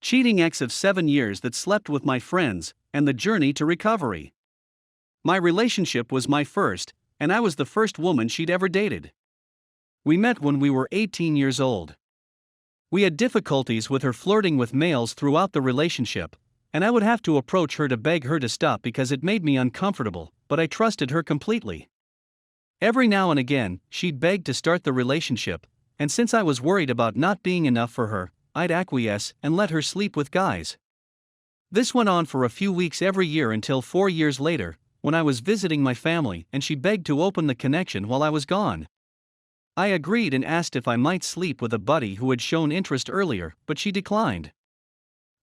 cheating ex of 7 years that slept with my friends, and the journey to recovery. My relationship was my first, and I was the first woman she'd ever dated. We met when we were 18 years old. We had difficulties with her flirting with males throughout the relationship, and I would have to approach her to beg her to stop because it made me uncomfortable, but I trusted her completely. Every now and again, she'd beg to start the relationship, and since I was worried about not being enough for her, I'd acquiesce and let her sleep with guys. This went on for a few weeks every year until 4 years later, when I was visiting my family and she begged to open the connection while I was gone. I agreed and asked if I might sleep with a buddy who had shown interest earlier, but she declined.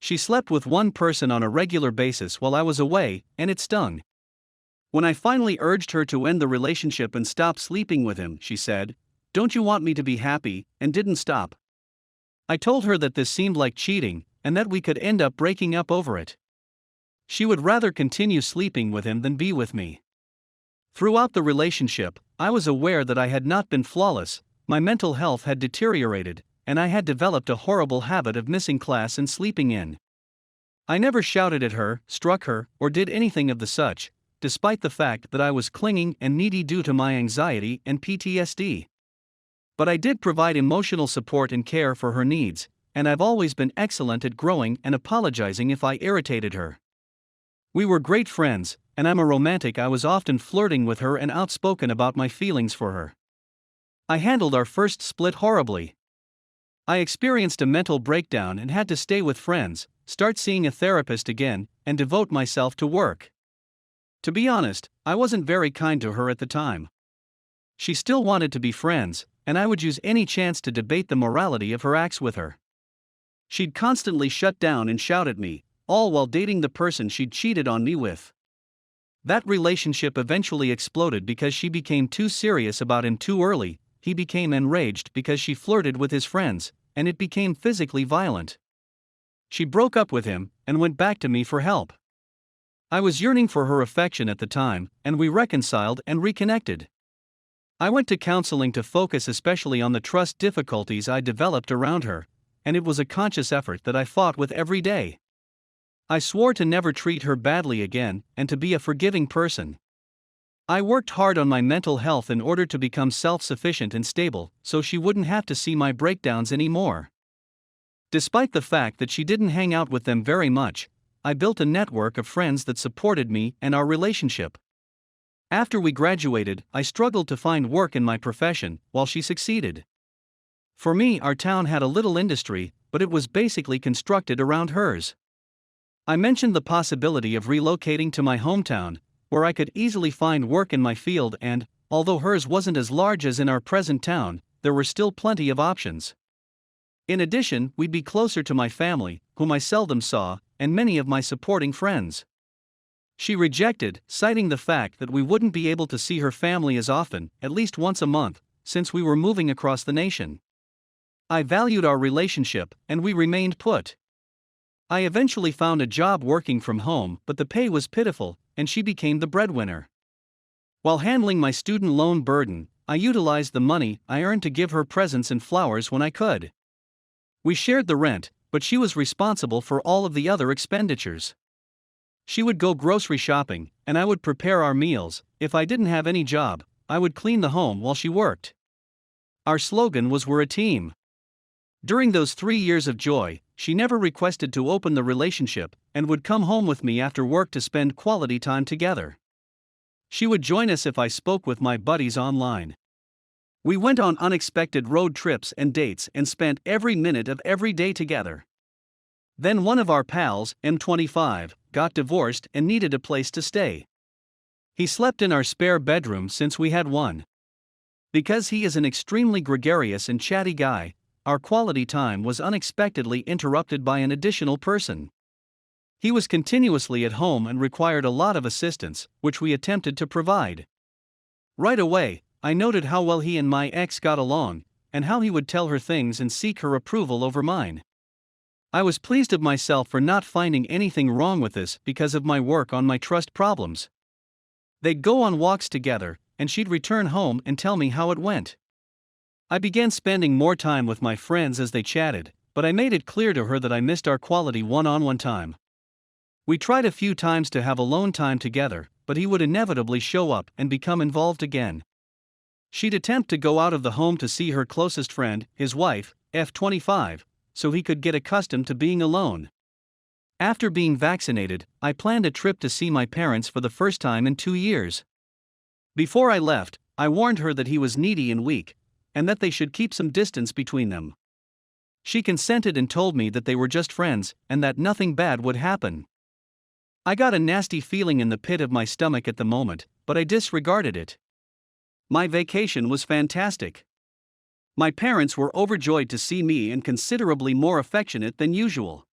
She slept with one person on a regular basis while I was away, and it stung. When I finally urged her to end the relationship and stop sleeping with him, she said, "Don't you want me to be happy?" and didn't stop. I told her that this seemed like cheating, and that we could end up breaking up over it. She would rather continue sleeping with him than be with me. Throughout the relationship, I was aware that I had not been flawless, my mental health had deteriorated, and I had developed a horrible habit of missing class and sleeping in. I never shouted at her, struck her, or did anything of the such, despite the fact that I was clingy and needy due to my anxiety and PTSD. But I did provide emotional support and care for her needs, and I've always been excellent at growing and apologizing if I irritated her. We were great friends, and I'm a romantic. I was often flirting with her and outspoken about my feelings for her. I handled our first split horribly. I experienced a mental breakdown and had to stay with friends, start seeing a therapist again, and devote myself to work. To be honest, I wasn't very kind to her at the time. She still wanted to be friends, and I would use any chance to debate the morality of her acts with her. She'd constantly shut down and shout at me, all while dating the person she'd cheated on me with. That relationship eventually exploded because she became too serious about him too early. He became enraged because she flirted with his friends, and it became physically violent. She broke up with him and went back to me for help. I was yearning for her affection at the time, and we reconciled and reconnected. I went to counseling to focus especially on the trust difficulties I developed around her, and it was a conscious effort that I fought with every day. I swore to never treat her badly again and to be a forgiving person. I worked hard on my mental health in order to become self-sufficient and stable, so she wouldn't have to see my breakdowns anymore. Despite the fact that she didn't hang out with them very much, I built a network of friends that supported me and our relationship. After we graduated, I struggled to find work in my profession, while she succeeded. For me, our town had a little industry, but it was basically constructed around hers. I mentioned the possibility of relocating to my hometown, where I could easily find work in my field, and, although hers wasn't as large as in our present town, there were still plenty of options. In addition, we'd be closer to my family, whom I seldom saw, and many of my supporting friends. She rejected, citing the fact that we wouldn't be able to see her family as often, at least once a month, since we were moving across the nation. I valued our relationship, and we remained put. I eventually found a job working from home, but the pay was pitiful, and she became the breadwinner. While handling my student loan burden, I utilized the money I earned to give her presents and flowers when I could. We shared the rent, but she was responsible for all of the other expenditures. She would go grocery shopping, and I would prepare our meals. If I didn't have any job, I would clean the home while she worked. Our slogan was "We're a team." During those 3 years of joy, she never requested to open the relationship, and would come home with me after work to spend quality time together. She would join us if I spoke with my buddies online. We went on unexpected road trips and dates and spent every minute of every day together. Then one of our pals, M25, got divorced and needed a place to stay. He slept in our spare bedroom since we had one. Because he is an extremely gregarious and chatty guy, our quality time was unexpectedly interrupted by an additional person. He was continuously at home and required a lot of assistance, which we attempted to provide. Right away, I noted how well he and my ex got along, and how he would tell her things and seek her approval over mine. I was pleased of myself for not finding anything wrong with this because of my work on my trust problems. They'd go on walks together, and she'd return home and tell me how it went. I began spending more time with my friends as they chatted, but I made it clear to her that I missed our quality one-on-one time. We tried a few times to have alone time together, but he would inevitably show up and become involved again. She'd attempt to go out of the home to see her closest friend, his wife, F25, so he could get accustomed to being alone. After being vaccinated, I planned a trip to see my parents for the first time in 2 years. Before I left, I warned her that he was needy and weak, and that they should keep some distance between them. She consented and told me that they were just friends, and that nothing bad would happen. I got a nasty feeling in the pit of my stomach at the moment, but I disregarded it. My vacation was fantastic. My parents were overjoyed to see me and considerably more affectionate than usual.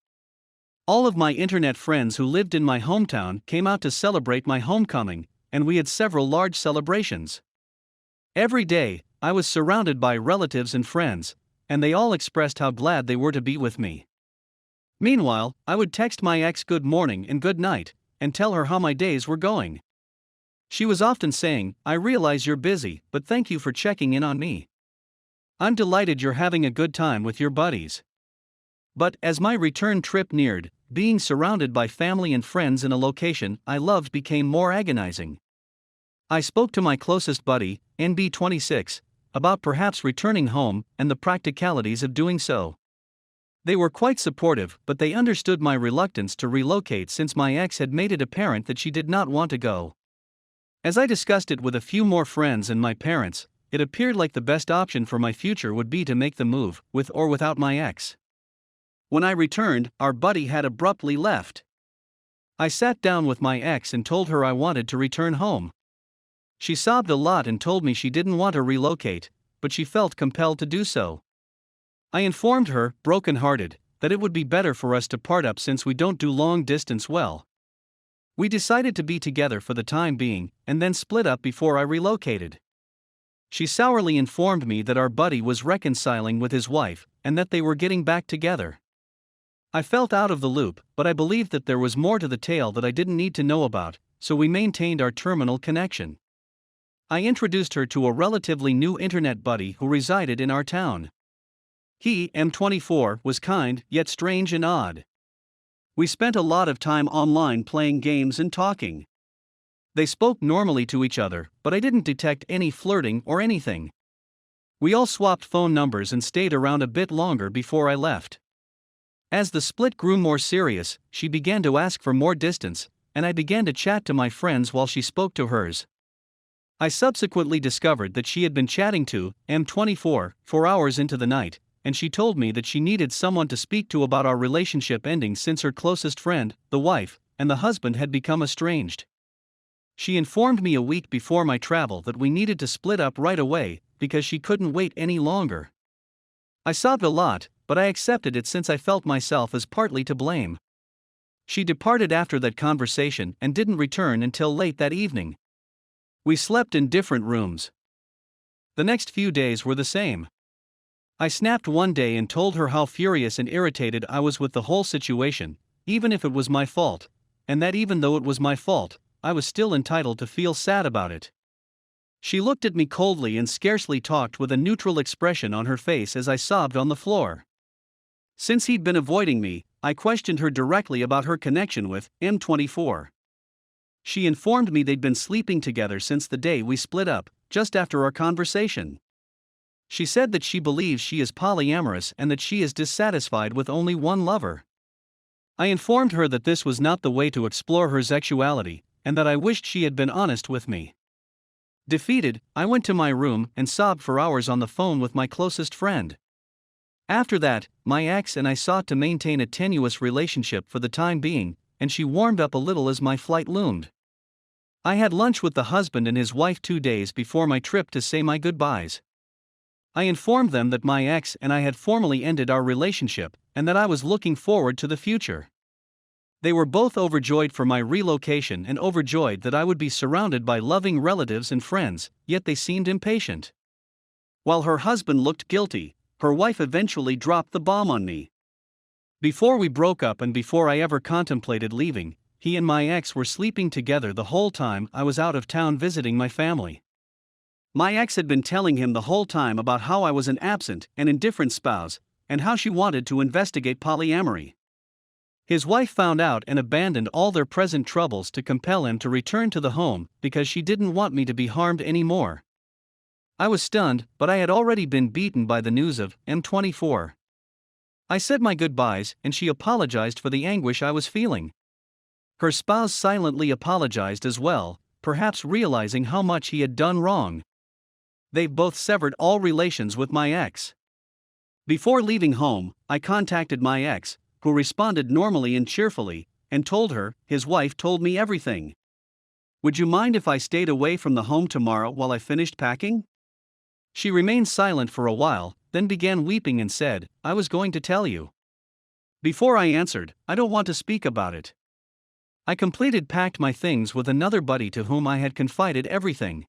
All of my internet friends who lived in my hometown came out to celebrate my homecoming, and we had several large celebrations. Every day, I was surrounded by relatives and friends, and they all expressed how glad they were to be with me. Meanwhile, I would text my ex good morning and good night, and tell her how my days were going. She was often saying, "I realize you're busy, but thank you for checking in on me. I'm delighted you're having a good time with your buddies." But as my return trip neared, being surrounded by family and friends in a location I loved became more agonizing. I spoke to my closest buddy, NB26, about perhaps returning home and the practicalities of doing so. They were quite supportive, but they understood my reluctance to relocate since my ex had made it apparent that she did not want to go. As I discussed it with a few more friends and my parents, it appeared like the best option for my future would be to make the move, with or without my ex. When I returned, our buddy had abruptly left. I sat down with my ex and told her I wanted to return home. She sobbed a lot and told me she didn't want to relocate, but she felt compelled to do so. I informed her, broken-hearted, that it would be better for us to part up since we don't do long distance well. We decided to be together for the time being, and then split up before I relocated. She sourly informed me that our buddy was reconciling with his wife, and that they were getting back together. I felt out of the loop, but I believed that there was more to the tale that I didn't need to know about, so we maintained our terminal connection. I introduced her to a relatively new internet buddy who resided in our town. He, M24, was kind, yet strange and odd. We spent a lot of time online playing games and talking. They spoke normally to each other, but I didn't detect any flirting or anything. We all swapped phone numbers and stayed around a bit longer before I left. As the split grew more serious, she began to ask for more distance, and I began to chat to my friends while she spoke to hers. I subsequently discovered that she had been chatting to M24 for hours into the night, and she told me that she needed someone to speak to about our relationship ending since her closest friend, the wife, and the husband had become estranged. She informed me a week before my travel that we needed to split up right away, because she couldn't wait any longer. I sobbed a lot, but I accepted it since I felt myself as partly to blame. She departed after that conversation and didn't return until late that evening. We slept in different rooms. The next few days were the same. I snapped one day and told her how furious and irritated I was with the whole situation, even if it was my fault, and that even though it was my fault, I was still entitled to feel sad about it. She looked at me coldly and scarcely talked with a neutral expression on her face as I sobbed on the floor. Since he'd been avoiding me, I questioned her directly about her connection with M24. She informed me they'd been sleeping together since the day we split up, just after our conversation. She said that she believes she is polyamorous and that she is dissatisfied with only one lover. I informed her that this was not the way to explore her sexuality, and that I wished she had been honest with me. Defeated, I went to my room and sobbed for hours on the phone with my closest friend. After that, my ex and I sought to maintain a tenuous relationship for the time being, and she warmed up a little as my flight loomed. I had lunch with the husband and his wife 2 days before my trip to say my goodbyes. I informed them that my ex and I had formally ended our relationship, and that I was looking forward to the future. They were both overjoyed for my relocation and overjoyed that I would be surrounded by loving relatives and friends, yet they seemed impatient. While her husband looked guilty, her wife eventually dropped the bomb on me. Before we broke up and before I ever contemplated leaving, he and my ex were sleeping together the whole time I was out of town visiting my family. My ex had been telling him the whole time about how I was an absent and indifferent spouse, and how she wanted to investigate polyamory. His wife found out and abandoned all their present troubles to compel him to return to the home because she didn't want me to be harmed anymore. I was stunned, but I had already been beaten by the news of M24. I said my goodbyes and she apologized for the anguish I was feeling. Her spouse silently apologized as well, perhaps realizing how much he had done wrong. They've both severed all relations with my ex. Before leaving home, I contacted my ex, who responded normally and cheerfully, and told her, his wife told me everything. Would you mind if I stayed away from the home tomorrow while I finished packing? She remained silent for a while, then began weeping and said, I was going to tell you. Before I answered, I don't want to speak about it. I packed my things with another buddy to whom I had confided everything.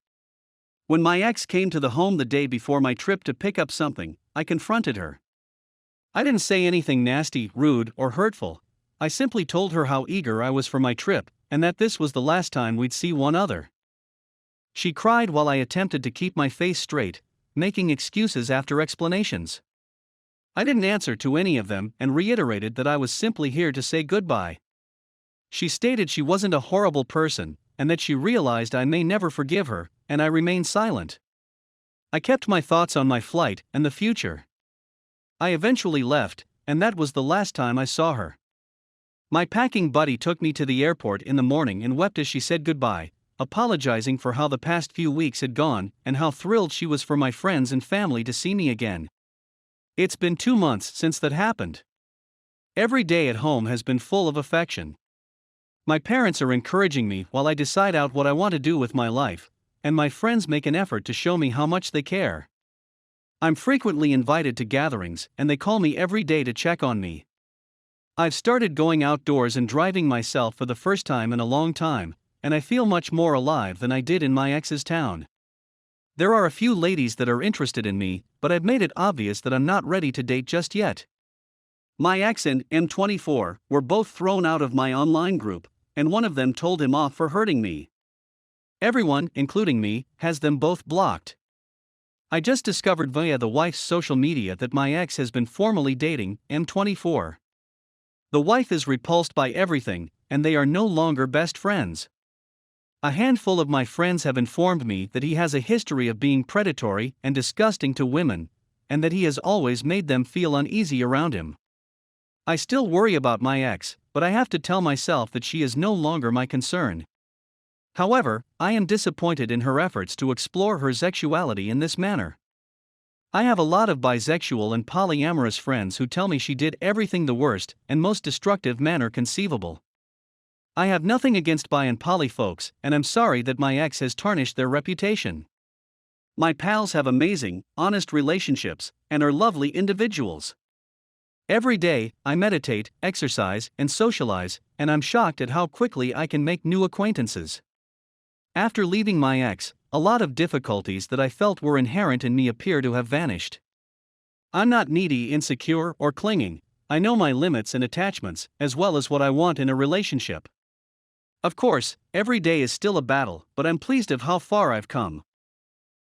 When my ex came to the home the day before my trip to pick up something, I confronted her. I didn't say anything nasty, rude, or hurtful. I simply told her how eager I was for my trip, and that this was the last time we'd see one other. She cried while I attempted to keep my face straight, making excuses after explanations. I didn't answer to any of them and reiterated that I was simply here to say goodbye. She stated she wasn't a horrible person, and that she realized I may never forgive her, and I remained silent. I kept my thoughts on my flight and the future. I eventually left, and that was the last time I saw her. My packing buddy took me to the airport in the morning and wept as she said goodbye, apologizing for how the past few weeks had gone and how thrilled she was for my friends and family to see me again. It's been 2 months since that happened. Every day at home has been full of affection. My parents are encouraging me while I decide out what I want to do with my life, and my friends make an effort to show me how much they care. I'm frequently invited to gatherings, and they call me every day to check on me. I've started going outdoors and driving myself for the first time in a long time, and I feel much more alive than I did in my ex's town. There are a few ladies that are interested in me, but I've made it obvious that I'm not ready to date just yet. My ex and M24 were both thrown out of my online group, and one of them told him off for hurting me. Everyone, including me, has them both blocked. I just discovered via the wife's social media that my ex has been formally dating M24. The wife is repulsed by everything, and they are no longer best friends. A handful of my friends have informed me that he has a history of being predatory and disgusting to women, and that he has always made them feel uneasy around him. I still worry about my ex, but I have to tell myself that she is no longer my concern. However, I am disappointed in her efforts to explore her sexuality in this manner. I have a lot of bisexual and polyamorous friends who tell me she did everything the worst and most destructive manner conceivable. I have nothing against bi and poly folks, and I'm sorry that my ex has tarnished their reputation. My pals have amazing, honest relationships, and are lovely individuals. Every day, I meditate, exercise, and socialize, and I'm shocked at how quickly I can make new acquaintances. After leaving my ex, a lot of difficulties that I felt were inherent in me appear to have vanished. I'm not needy, insecure, or clinging. I know my limits and attachments, as well as what I want in a relationship. Of course, every day is still a battle, but I'm pleased of how far I've come.